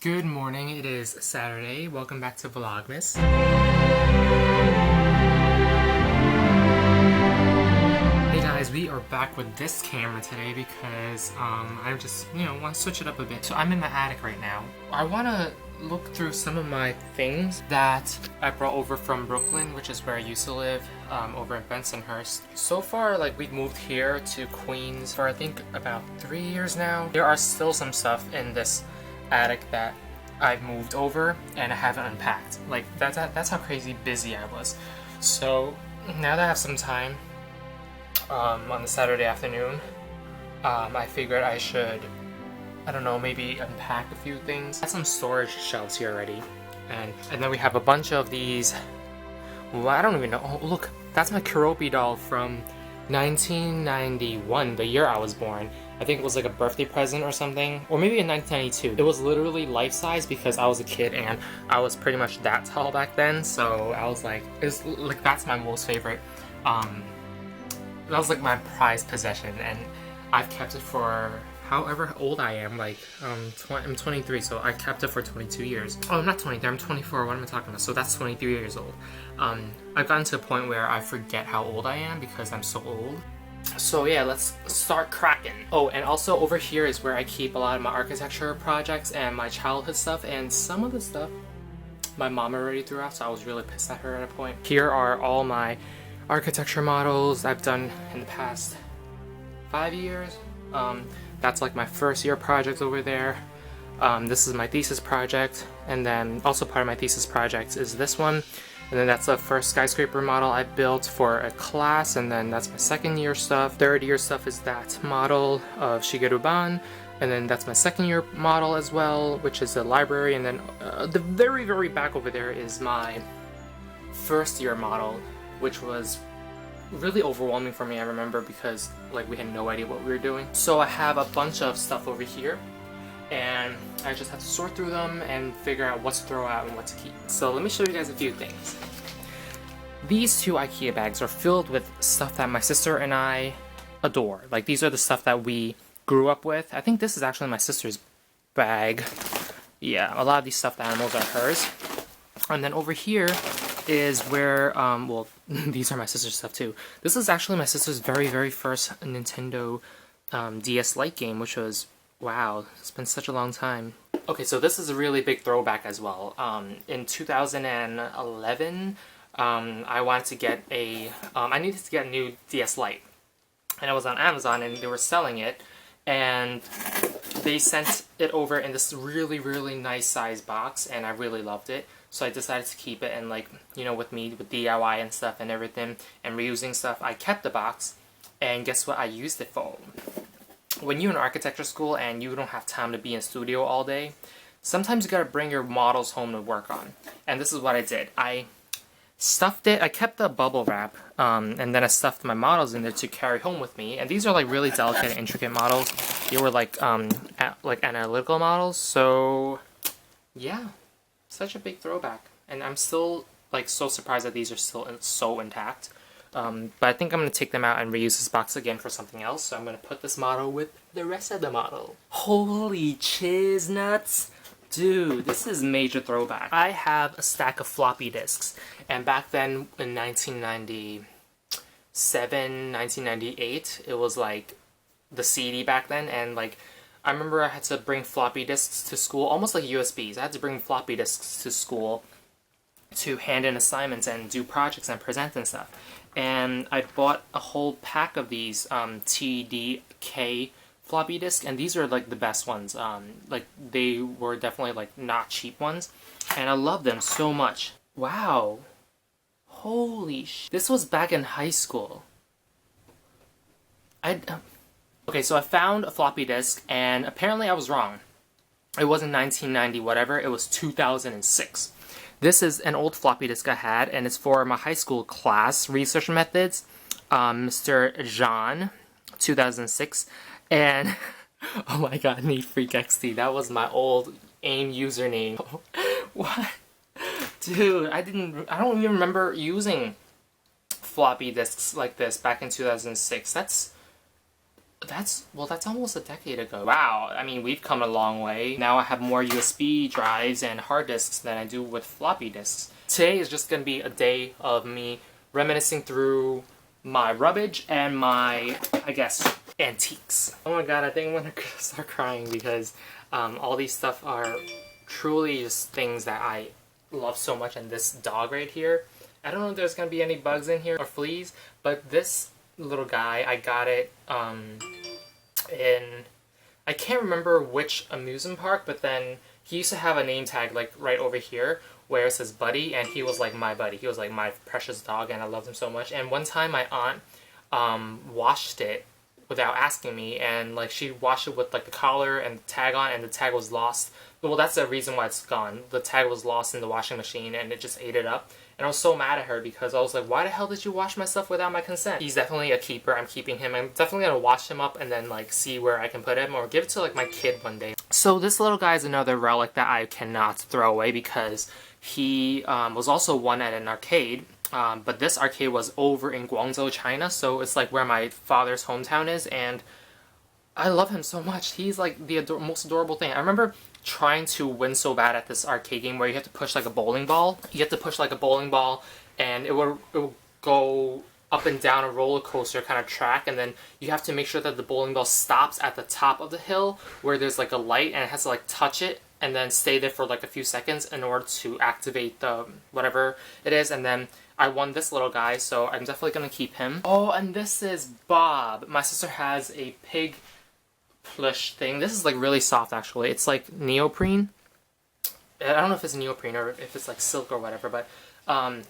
Good morning, it is Saturday. Welcome back to Vlogmas. Hey guys, we are back with this camera today because I just, want to switch it up a bit. So I'm in my attic right now. I want to look through some of my things that I brought over from Brooklyn, which is where I used to live, over in Bensonhurst. So far, we've moved here to Queens for I think about 3 years now. There are still some stuff in this attic that I've moved over and I haven't unpacked. That's how crazy busy I was. So now that I have some time on the Saturday afternoon, I figured I should, I don't know, maybe unpack a few things. I have some storage shelves here already, and then we have a bunch of these. Well, I don't even know. Oh, look, that's my Keroppi doll from 1991, the year I was born. I think it was like a birthday present or something, or maybe in 1992. It was literally life-size because I was a kid and I was pretty much that tall back then. So I was like, that's my most favorite. That was like my prized possession, and I've kept it for however old I am. I'm 23, so I kept it for 22 years. Oh, I'm not 23, I'm 24. What am I talking about? So that's 23 years old. I've gotten to a point where I forget how old I am because I'm so old. So yeah, let's start cracking. Oh, and also over here is where I keep a lot of my architecture projects and my childhood stuff, and some of the stuff my mom already threw out, so I was really pissed at her at a point. Here are all my architecture models I've done in the past 5 years. That's like my first year project over there. This is my thesis project, and then also part of my thesis project is this one. And then that's the first skyscraper model I built for a class, and then that's my second year stuff. Third year stuff is that model of Shigeru-ban, and then that's my second year model as well, which is the library, and then the very, very back over there is my first year model, which was really overwhelming for me, I remember, because we had no idea what we were doing. So I have a bunch of stuff over here, and I just have to sort through them and figure out what to throw out and what to keep. So let me show you guys a few things. These two Ikea bags are filled with stuff that my sister and I adore. These are the stuff that we grew up with. I think this is actually my sister's bag. Yeah, a lot of these stuffed animals are hers. And then over here is where, well, these are my sister's stuff too. This is actually my sister's very, very first Nintendo DS Lite game, which was, wow, it's been such a long time. Okay, so this is a really big throwback as well. In 2011, I wanted to get I needed to get a new DS Lite. And I was on Amazon and they were selling it, and they sent it over in this really, really nice size box, and I really loved it. So I decided to keep it, and with me, with DIY and stuff and everything, and reusing stuff, I kept the box, and guess what I used it for? When you're in architecture school and you don't have time to be in studio all day, sometimes you gotta bring your models home to work on. And this is what I did. I stuffed it, I kept the bubble wrap, and then I stuffed my models in there to carry home with me. And these are really delicate and intricate models. They were analytical models, so yeah. Such a big throwback, and I'm still so surprised that these are still so intact. But I think I'm going to take them out and reuse this box again for something else, so I'm going to put this model with the rest of the model. Holy chiz nuts! Dude, this is major throwback. I have a stack of floppy disks, and back then in 1997, 1998, it was the CD back then, and I remember I had to bring floppy disks to school, almost like USBs. I had to bring floppy disks to school to hand in assignments and do projects and present and stuff. And I bought a whole pack of these TDK floppy disks, and these are the best ones. They were definitely not cheap ones, and I love them so much. Wow. Holy sh! This was back in high school. Okay, so I found a floppy disk, and apparently I was wrong. It wasn't 1990 whatever, it was 2006. This is an old floppy disk I had, and it's for my high school class, Research Methods, Mr. Jean, 2006, and oh my god, Need Freak XD, that was my old AIM username. What? Dude, I don't even remember using floppy disks like this back in 2006. That's almost a decade ago. Wow, I mean, we've come a long way. Now I have more USB drives and hard disks than I do with floppy disks. Today is just gonna be a day of me reminiscing through my rubbish and my, I guess, antiques. Oh my god, I think I'm gonna start crying because all these stuff are truly just things that I love so much. And this dog right here, I don't know if there's gonna be any bugs in here or fleas, but this little guy, I got it in, I can't remember which amusement park, but then he used to have a name tag like right over here where it says buddy, and he was like my buddy. He was like my precious dog, and I loved him so much. And one time my aunt washed it without asking me, and like she washed it with like the collar and the tag on, and the tag was lost. Well, that's the reason why it's gone. The tag was lost in the washing machine, and it just ate it up. And I was so mad at her because I was like, why the hell did you wash my stuff without my consent? He's definitely a keeper. I'm keeping him. I'm definitely gonna wash him up and then like see where I can put him, or give it to like my kid one day. So this little guy is another relic that I cannot throw away because he was also one at an arcade. But this arcade was over in Guangzhou, China, so it's like where my father's hometown is, and I love him so much. He's like the most adorable thing. I remember trying to win so bad at this arcade game where you have to push like a bowling ball. You have to push like a bowling ball, and it will go up and down a roller coaster kind of track, and then you have to make sure that the bowling ball stops at the top of the hill where there's like a light, and it has to like touch it and then stay there for like a few seconds in order to activate the whatever it is. And then I won this little guy, so I'm definitely gonna keep him. Oh, and this is Bob. My sister has a pig plush thing. This is like really soft actually. It's like neoprene. I don't know if it's neoprene or if it's like silk or whatever, but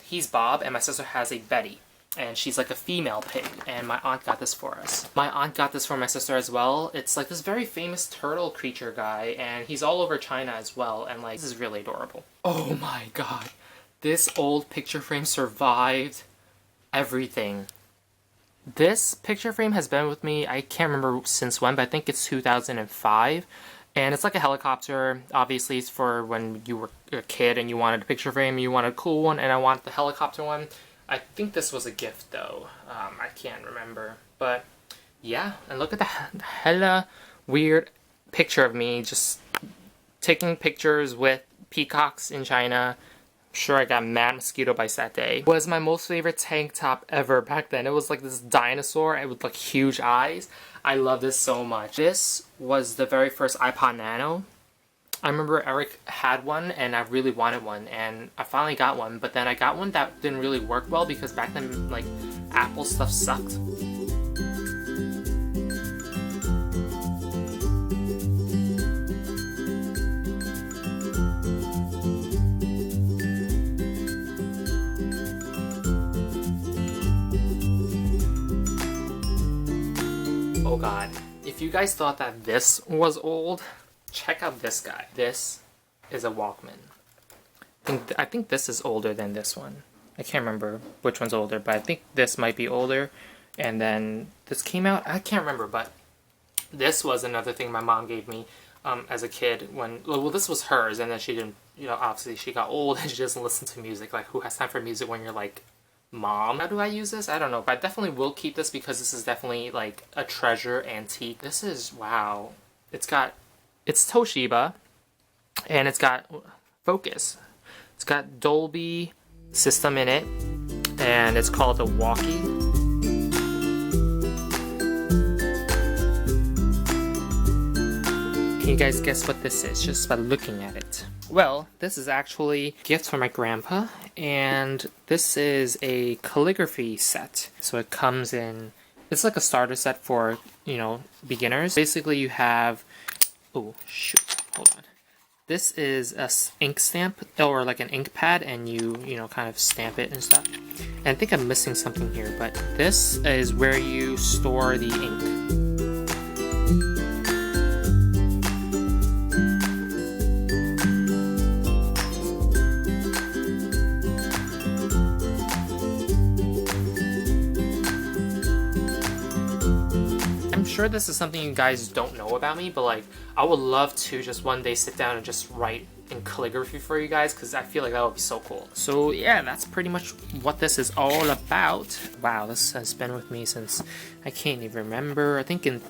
he's Bob, and my sister has a Betty, and she's like a female pig, and my aunt got this for us. My aunt got this for my sister as well. It's like this very famous turtle creature guy, and he's all over China as well, and like this is really adorable. Oh my god. This old picture frame survived everything. This picture frame has been with me, I can't remember since when, but I think it's 2005. And it's like a helicopter. Obviously, it's for when you were a kid and you wanted a picture frame, you wanted a cool one, and I want the helicopter one. I think this was a gift, though. I can't remember. But, yeah. And look at the hella weird picture of me just taking pictures with peacocks in China. Sure, I got mad mosquito bites that day. It was my most favorite tank top ever back then. It was like this dinosaur with like huge eyes. I love this so much. This was the very first iPod Nano. I remember Eric had one and I really wanted one, and I finally got one, but then I got one that didn't really work well because back then like Apple stuff sucked. Oh god, if you guys thought that this was old, check out this guy. This is a Walkman. I think this is older than this one. I can't remember which one's older, but I think this might be older. And then this came out, I can't remember, but this was another thing my mom gave me as a kid when, well, this was hers, and then she didn't, you know, obviously she got old and she doesn't listen to music. Like, who has time for music when you're like, Mom? How do I use this? I don't know, but I definitely will keep this because this is definitely like a treasure antique. This is, wow. It's Toshiba, and it's got focus. It's got Dolby system in it, and it's called the Walkie. Can you guys guess what this is just by looking at it? Well, this is actually a gift from my grandpa, and this is a calligraphy set. So it comes in, it's like a starter set for, you know, beginners. Basically you have, oh shoot, hold on. This is a ink stamp, or like an ink pad, and you know, kind of stamp it and stuff. And I think I'm missing something here, but this is where you store the ink. I'm sure this is something you guys don't know about me, but like I would love to just one day sit down and just write in calligraphy for you guys, because I feel like that would be so cool. So yeah, that's pretty much what this is all about. Wow, this has been with me since I can't even remember. I think in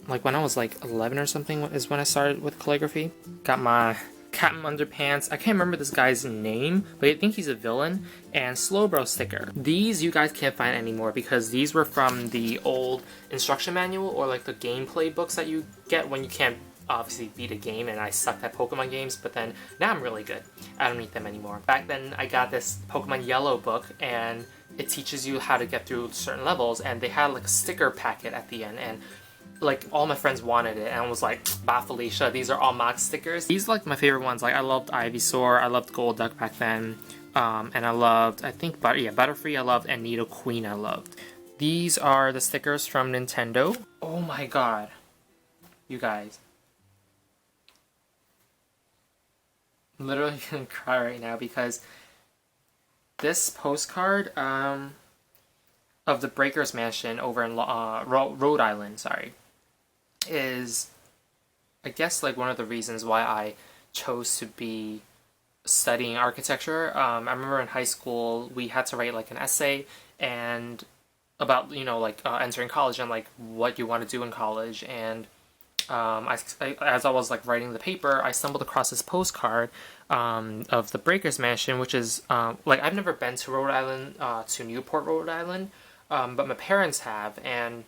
like when I was like 11 or something is when I started with calligraphy. Got my Captain Underpants. I can't remember this guy's name, but I think he's a villain. And Slowbro sticker. These you guys can't find anymore because these were from the old instruction manual or like the gameplay books that you get when you can't obviously beat a game, and I sucked at Pokemon games, but then now I'm really good. I don't need them anymore. Back then I got this Pokemon Yellow book, and it teaches you how to get through certain levels, and they had like a sticker packet at the end, and like all my friends wanted it, and I was like, bah Felicia, these are all mock stickers. These are like my favorite ones. Like I loved Ivysaur, I loved Golduck back then, and I loved, I think, Butterfree I loved, and Nidoqueen I loved. These are the stickers from Nintendo. Oh my god, you guys. I'm literally gonna cry right now because this postcard of the Breaker's Mansion over in Rhode Island, sorry, is, I guess, like one of the reasons why I chose to be studying architecture. I remember in high school we had to write like an essay and about, you know, like entering college and like what you want to do in college, and as I was like writing the paper, I stumbled across this postcard of the Breaker's Mansion, which is like I've never been to Rhode Island, to Newport, Rhode Island, but my parents have, and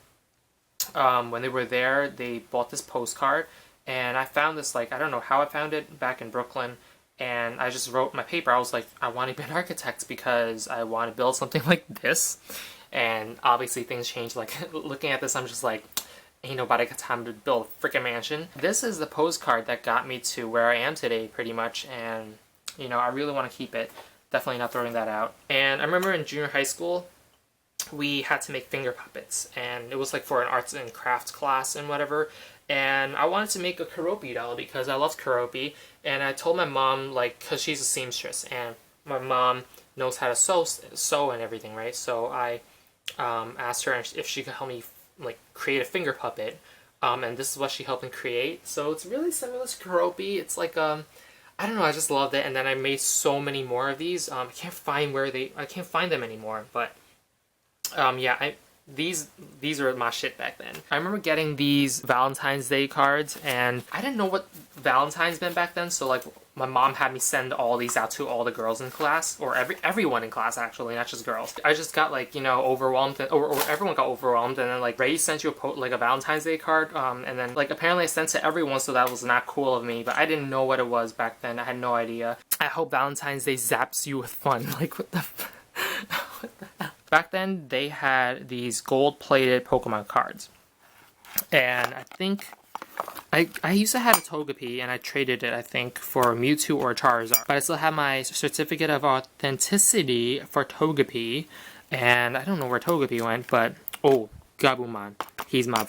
when they were there, they bought this postcard, and I found this, like, I don't know how I found it back in Brooklyn, and I just wrote my paper. I was like, I want to be an architect because I want to build something like this, and obviously things changed. Like looking at this, I'm just like, ain't nobody got time to build a freaking mansion. This is the postcard that got me to where I am today, pretty much, and, you know, I really want to keep it. Definitely not throwing that out. And I remember in junior high school, we had to make finger puppets, and it was like for an arts and crafts class and whatever, and I wanted to make a Keroppi doll because I loved Keroppi, and I told my mom, like, because she's a seamstress, and my mom knows how to sew and everything, right? So I asked her if she could help me like create a finger puppet, and this is what she helped me create. So it's really similar to Keroppi. It's like I don't know, I just loved it, and then I made so many more of these. I can't find them anymore, but yeah, these are my shit back then. I remember getting these Valentine's Day cards, and I didn't know what Valentine's meant back then, so like my mom had me send all these out to all the girls in class, or everyone in class actually, not just girls. I just got like, you know, overwhelmed, or everyone got overwhelmed, and then like Ray sent you like a Valentine's Day card, and then like apparently I sent to everyone, so that was not cool of me, but I didn't know what it was back then. I had no idea. I hope Valentine's Day zaps you with fun. Like what the what the hell? Back then they had these gold-plated Pokemon cards, and I think I used to have a Togepi, and I traded it, I think, for a Mewtwo or a Charizard. But I still have my certificate of authenticity for Togepi, and I don't know where Togepi went, but oh, Gabumon, he's my.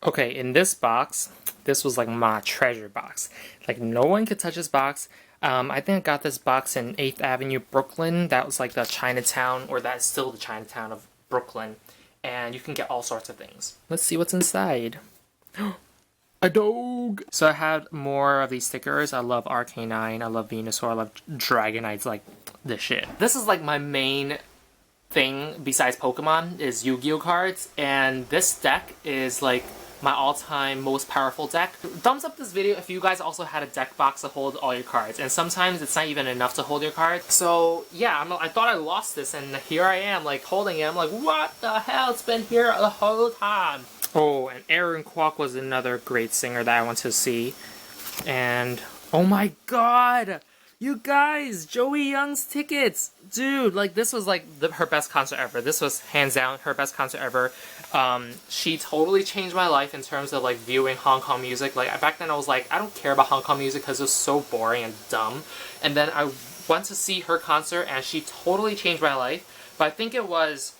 Okay, in this box, this was like my treasure box. Like no one could touch this box. I think I got this box in 8th Avenue, Brooklyn. That was like the Chinatown, or that's still the Chinatown of Brooklyn. And you can get all sorts of things. Let's see what's inside. A dog! So I had more of these stickers. I love Arcanine, I love Venusaur, I love Dragonite's like the shit. This is like my main thing besides Pokemon is Yu-Gi-Oh cards, and this deck is like my all-time most powerful deck. Thumbs up this video if you guys also had a deck box to hold all your cards, and sometimes it's not even enough to hold your cards. So yeah, I thought I lost this, and here I am like holding it. I'm like, what the hell? It's been here the whole time. Oh, and Aaron Kwok was another great singer that I went to see. And oh my god! You guys, Joey Young's tickets! Dude, like this was like her best concert ever. This was hands down her best concert ever. She totally changed my life in terms of like viewing Hong Kong music. Like back then I was like, I don't care about Hong Kong music because it was so boring and dumb. And then I went to see her concert and she totally changed my life. But I think it was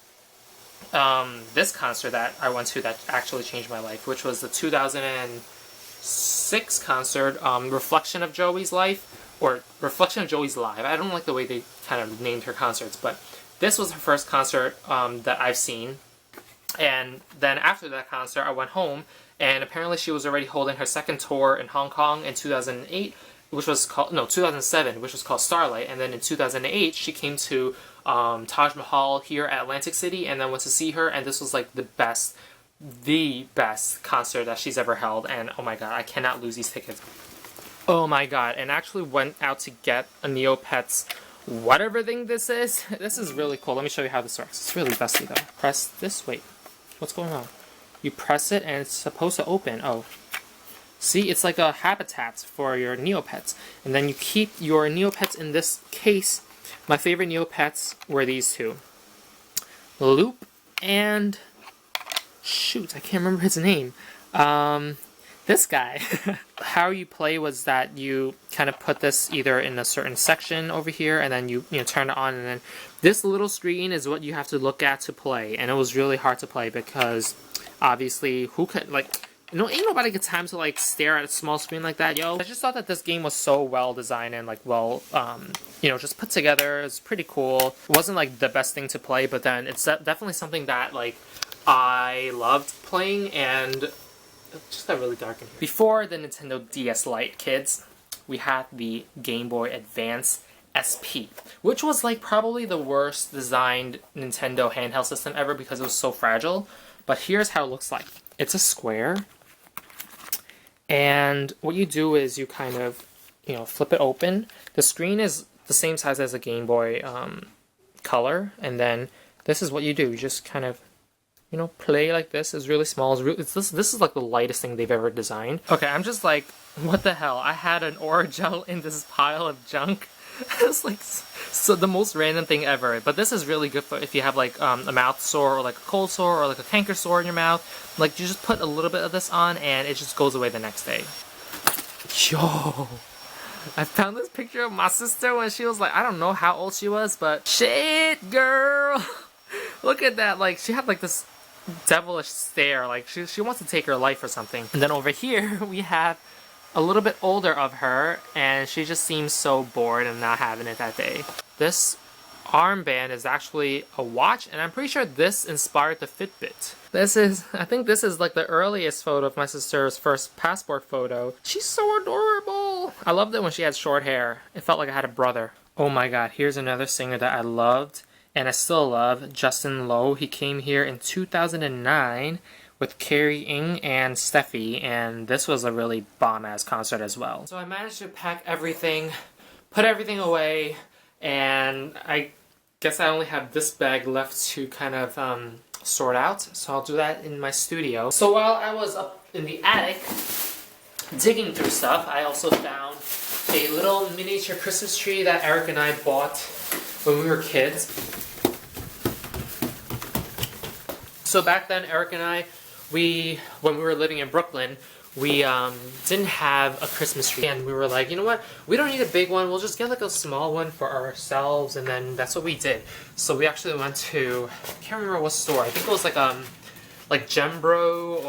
this concert that I went to that actually changed my life, which was the 2006 concert, Reflection of Joey's Life, or Reflection of Joey's Live. I don't like the way they kind of named her concerts, but this was her first concert that I've seen. And then after that concert, I went home, and apparently she was already holding her second tour in Hong Kong in 2008, which was called, no, 2007, which was called Starlight, and then in 2008 she came to Taj Mahal here at Atlantic City, and then went to see her, and this was like the best concert that she's ever held, and oh my god, I cannot lose these tickets. Oh my god, and actually went out to get a Neopets whatever thing this is. This is really cool. Let me show you how this works. It's really dusty though. Press this, wait, what's going on? You press it and it's supposed to open. Oh. See, it's like a habitat for your Neopets. And then you keep your Neopets in this case. My favorite Neopets were these two. Loop and... shoot, I can't remember his name. This guy. How you play was that you kind of put this either in a certain section over here, and then you turn it on, and then this little screen is what you have to look at to play. And it was really hard to play because obviously who could, like, ain't nobody got time to like stare at a small screen like that, yo. I just thought that this game was so well designed and like well, just put together. It's pretty cool. It wasn't like the best thing to play, but then it's definitely something that like I loved playing, and it just got really dark in here. Before the Nintendo DS Lite, kids, we had the Game Boy Advance SP, which was like probably the worst designed Nintendo handheld system ever because it was so fragile. But here's how it looks like. It's a square, and what you do is you kind of, flip it open. The screen is the same size as a Game Boy Color, and then this is what you do. You just kind of, play like this. It's really small. This is like the lightest thing they've ever designed. Okay, I'm just like, what the hell? I had an Orajel in this pile of junk. It's like so the most random thing ever. But this is really good for if you have like a mouth sore or like a cold sore or like a canker sore in your mouth. Like you just put a little bit of this on and it just goes away the next day. Yo, I found this picture of my sister when she was like, I don't know how old she was, but shit, girl. Look at that. Like she had like this devilish stare. Like she wants to take her life or something. And then over here we have a little bit older of her, and she just seems so bored and not having it that day. This armband is actually a watch, and I'm pretty sure this inspired the Fitbit. I think this is like the earliest photo of my sister's first passport photo. She's so adorable! I loved it when she had short hair. It felt like I had a brother. Oh my god, here's another singer that I loved, and I still love, Justin Lowe. He came here in 2009 with Carrie Ng and Steffi, and this was a really bomb-ass concert as well. So I managed to pack everything, put everything away, and I guess I only have this bag left to kind of sort out, so I'll do that in my studio. So while I was up in the attic digging through stuff, I also found a little miniature Christmas tree that Eric and I bought when we were kids. So back then, Eric and I, when we were living in Brooklyn, we didn't have a Christmas tree, and we were like, you know what, we don't need a big one, we'll just get like a small one for ourselves, and then that's what we did. So we actually went to, I can't remember what store, I think it was like Gembro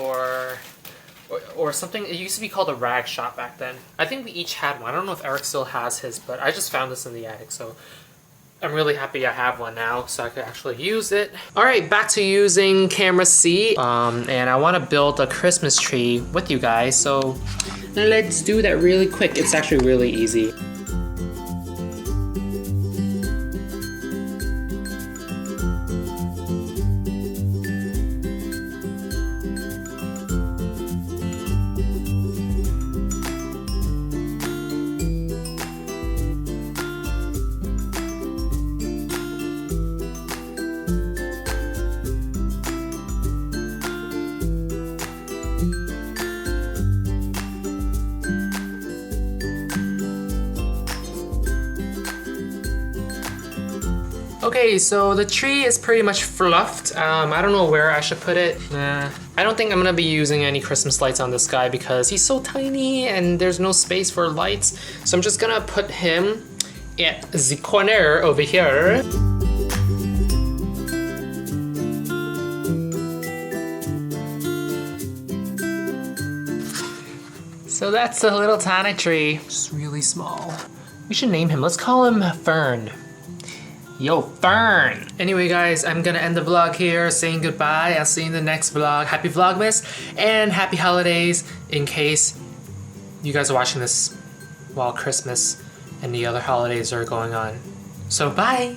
or something. It used to be called a rag shop back then. I think we each had one. I don't know if Eric still has his, but I just found this in the attic, so I'm really happy I have one now, so I could actually use it. Alright, back to using camera C. And I want to build a Christmas tree with you guys, so let's do that really quick. It's actually really easy. Okay, so the tree is pretty much fluffed. I don't know where I should put it. I don't think I'm gonna be using any Christmas lights on this guy because he's so tiny and there's no space for lights. So I'm just gonna put him at the corner over here. So that's a little tiny tree. Just really small. We should name him. Let's call him Fern. Yo, Fern! Anyway guys, I'm gonna end the vlog here, saying goodbye. I'll see you in the next vlog. Happy Vlogmas and happy holidays in case you guys are watching this while Christmas and the other holidays are going on. So bye!